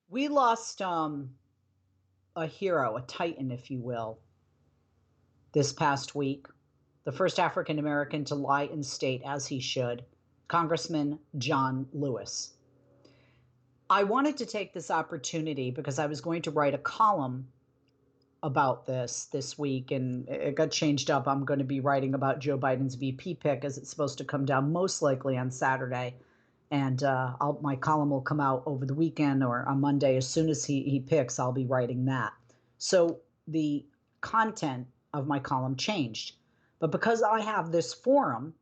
We lost a hero, a titan, if you will, this past week. The first African American to lie in state as he should, Congressman John Lewis. I wanted to take this opportunity because I was going to write a column about this week, and it got changed up. I'm going to be writing about Joe Biden's VP pick, as it's supposed to come down most likely on Saturday. And my column will come out over the weekend or on Monday. As soon as he picks, I'll be writing that. So the content of my column changed. But because I have this forum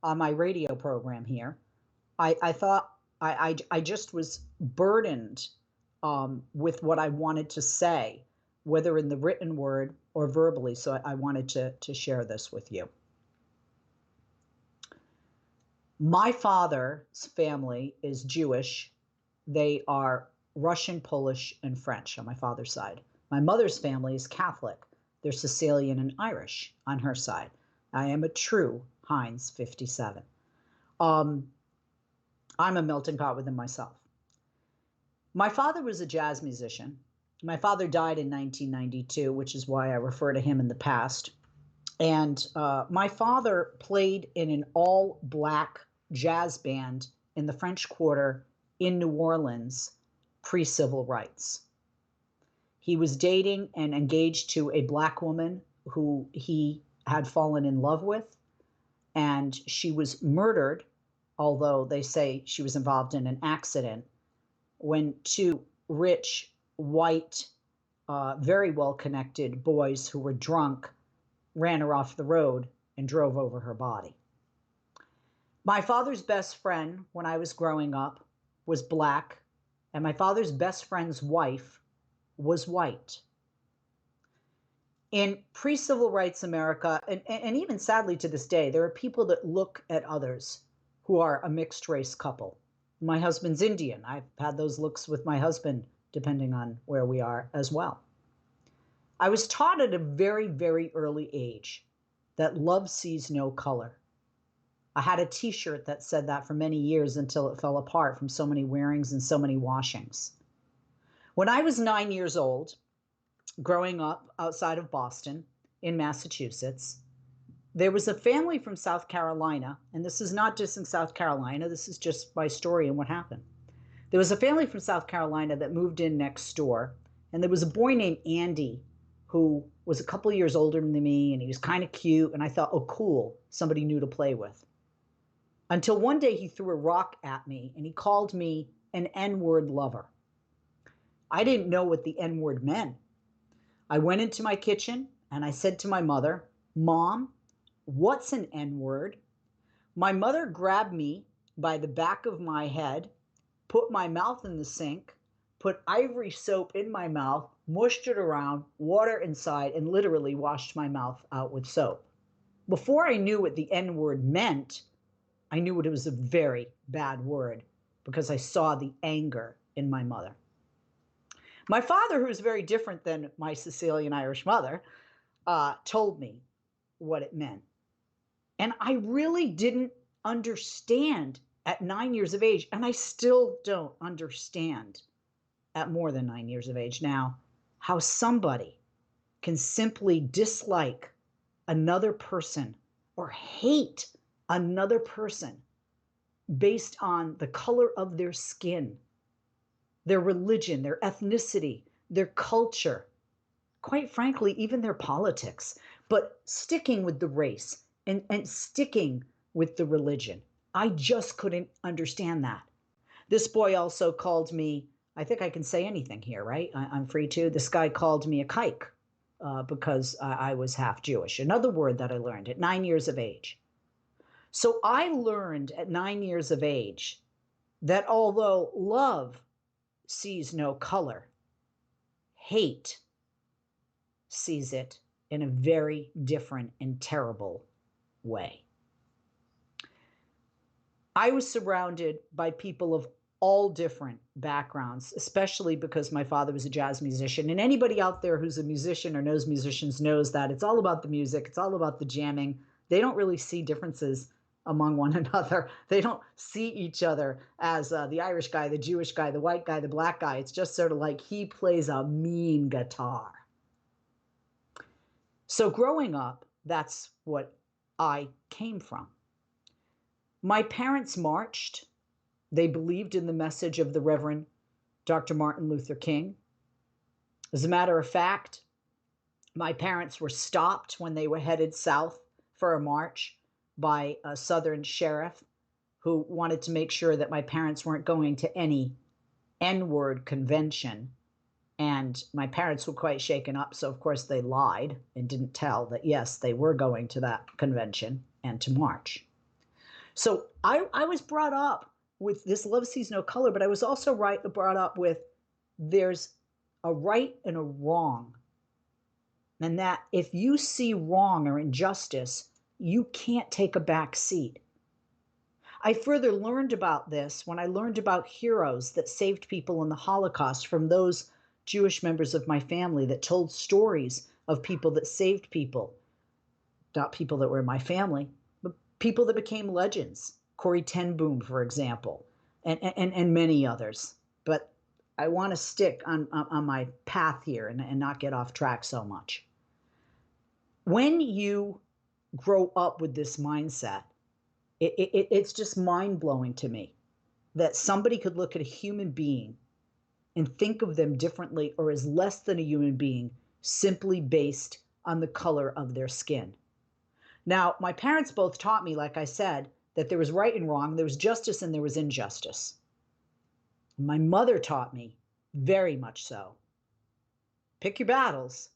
on my radio program here, I thought I just was burdened with what I wanted to say, whether in the written word or verbally. So I wanted to share this with you. My father's family is Jewish. They are Russian, Polish, and French on my father's side. My mother's family is Catholic. They're Sicilian and Irish on her side. I am a true Heinz 57. I'm a melting pot within myself. My father was a jazz musician. My father died in 1992, which is why I refer to him in the past. And my father played in an all-black jazz band in the French Quarter in New Orleans, pre-civil rights. He was dating and engaged to a black woman who he had fallen in love with, and she was murdered, although they say she was involved in an accident, when two rich, white, very well-connected boys who were drunk ran her off the road and drove over her body. My father's best friend when I was growing up was black, and my father's best friend's wife was white. In pre-civil rights America, and even sadly to this day, there are people that look at others who are a mixed race couple. My husband's Indian. I've had those looks with my husband, depending on where we are as well. I was taught at a very, very early age that love sees no color. I had a t-shirt that said that for many years until it fell apart from so many wearings and so many washings. When I was 9 years old, growing up outside of Boston in Massachusetts, there was a family from South Carolina, and this is not just in South Carolina, this is just my story and what happened. There was a family from South Carolina that moved in next door, and there was a boy named Andy who was a couple of years older than me, and he was kind of cute, and I thought, oh, cool, somebody new to play with. Until one day he threw a rock at me, and he called me an N-word lover. I didn't know what the N-word meant. I went into my kitchen, and I said to my mother, Mom, what's an N-word? My mother grabbed me by the back of my head, put my mouth in the sink, put ivory soap in my mouth, mushed it around, water inside, and literally washed my mouth out with soap. Before I knew what the N-word meant, I knew it was a very bad word because I saw the anger in my mother. My father, who was very different than my Sicilian Irish mother, told me what it meant. And I really didn't understand at 9 years of age, and I still don't understand at more than 9 years of age now, how somebody can simply dislike another person or hate another person based on the color of their skin, their religion, their ethnicity, their culture, quite frankly, even their politics, but sticking with the race and sticking with the religion. I just couldn't understand that. This boy also called me, I think I can say anything here, right? I'm free to. This guy called me a kike because I was half Jewish. Another word that I learned at 9 years of age. So I learned at 9 years of age that although love sees no color, hate sees it in a very different and terrible way. I was surrounded by people of all different backgrounds, especially because my father was a jazz musician. And anybody out there who's a musician or knows musicians knows that it's all about the music. It's all about the jamming. They don't really see differences among one another. They don't see each other as the Irish guy, the Jewish guy, the white guy, the black guy. It's just sort of like he plays a mean guitar. So growing up, that's what I came from. My parents marched. They believed in the message of the Reverend Dr. Martin Luther King. As a matter of fact, my parents were stopped when they were headed south for a march by a Southern sheriff who wanted to make sure that my parents weren't going to any N-word convention. And my parents were quite shaken up. So, of course, they lied and didn't tell that, yes, they were going to that convention and to march. So I was brought up with this love sees no color, but I was also brought up with there's a right and a wrong. And that if you see wrong or injustice, you can't take a back seat. I further learned about this when I learned about heroes that saved people in the Holocaust from those Jewish members of my family that told stories of people that saved people, not people that were in my family, but people that became legends. Corrie ten Boom, for example, and many others. But I want to stick on my path here and not get off track so much. When you grow up with this mindset, it's just mind-blowing to me that somebody could look at a human being and think of them differently or as less than a human being simply based on the color of their skin. Now, my parents both taught me, like I said, that there was right and wrong, there was justice and there was injustice. My mother taught me, very much so, pick your battles,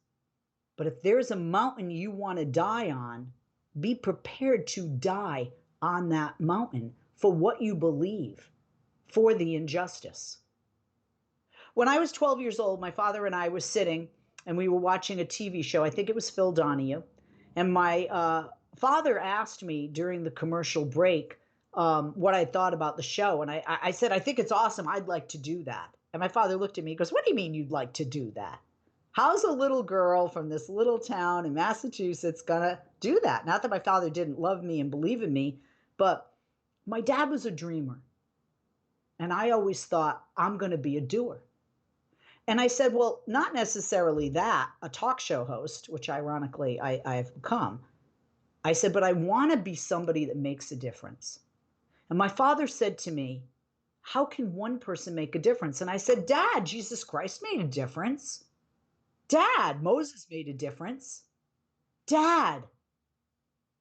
but if there's a mountain you want to die on, be prepared to die on that mountain for what you believe, for the injustice. When I was 12 years old, my father and I were sitting and we were watching a TV show. I think it was Phil Donahue. And my father asked me during the commercial break what I thought about the show. And I said, I think it's awesome. I'd like to do that. And my father looked at me and goes, what do you mean you'd like to do that? How's a little girl from this little town in Massachusetts going to do that? Not that my father didn't love me and believe in me, but my dad was a dreamer. And I always thought, I'm going to be a doer. And I said, well, not necessarily that, a talk show host, which ironically I've become. I said, but I want to be somebody that makes a difference. And my father said to me, how can one person make a difference? And I said, Dad, Jesus Christ made a difference. Dad, Moses made a difference. Dad,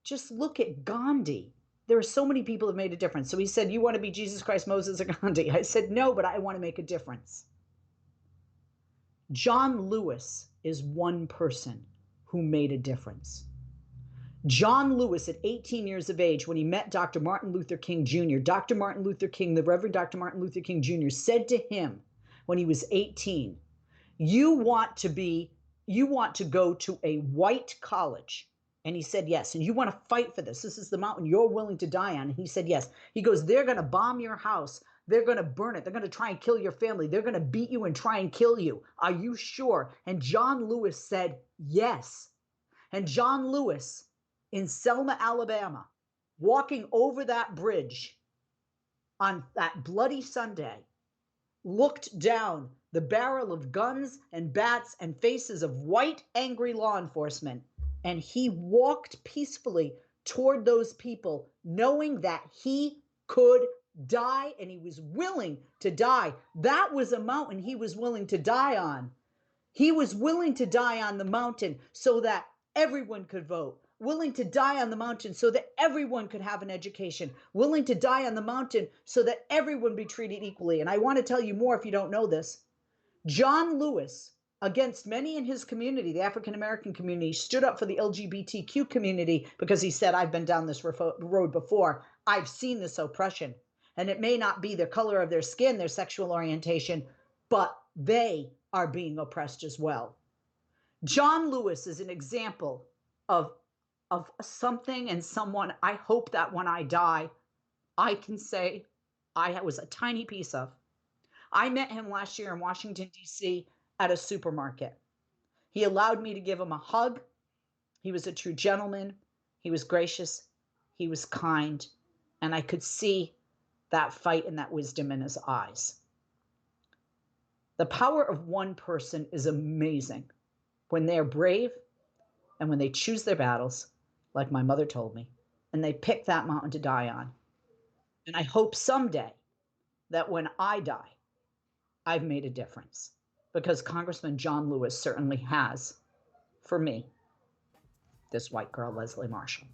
just look at Gandhi. There are so many people that made a difference. So he said, you want to be Jesus Christ, Moses, or Gandhi? I said, no, but I want to make a difference. John Lewis is one person who made a difference. John Lewis, at 18 years of age, when he met Dr. Martin Luther King Jr., Dr. Martin Luther King, the Reverend Dr. Martin Luther King Jr., said to him when he was 18, you want to go to a white college. And he said, yes. And you want to fight for this. This is the mountain you're willing to die on. And he said, yes. He goes, they're going to bomb your house. They're going to burn it. They're going to try and kill your family. They're going to beat you and try and kill you. Are you sure? And John Lewis said, yes. And John Lewis in Selma, Alabama, walking over that bridge on that bloody Sunday, looked down the barrel of guns and bats and faces of white, angry law enforcement, and he walked peacefully toward those people, knowing that he could die and he was willing to die. That was a mountain he was willing to die on. He was willing to die on the mountain so that everyone could vote, willing to die on the mountain so that everyone could have an education, willing to die on the mountain so that everyone be treated equally. And I want to tell you more if you don't know this. John Lewis, against many in his community, the African American community, stood up for the LGBTQ community because he said, I've been down this road before. I've seen this oppression. And it may not be the color of their skin, their sexual orientation, but they are being oppressed as well. John Lewis is an example of something and someone I hope that when I die, I can say I was a tiny piece of. I met him last year in Washington, D.C. at a supermarket. He allowed me to give him a hug. He was a true gentleman. He was gracious. He was kind. And I could see that fight and that wisdom in his eyes. The power of one person is amazing when they're brave and when they choose their battles, like my mother told me, and they pick that mountain to die on. And I hope someday that when I die, I've made a difference because Congressman John Lewis certainly has for me, this white girl, Leslie Marshall.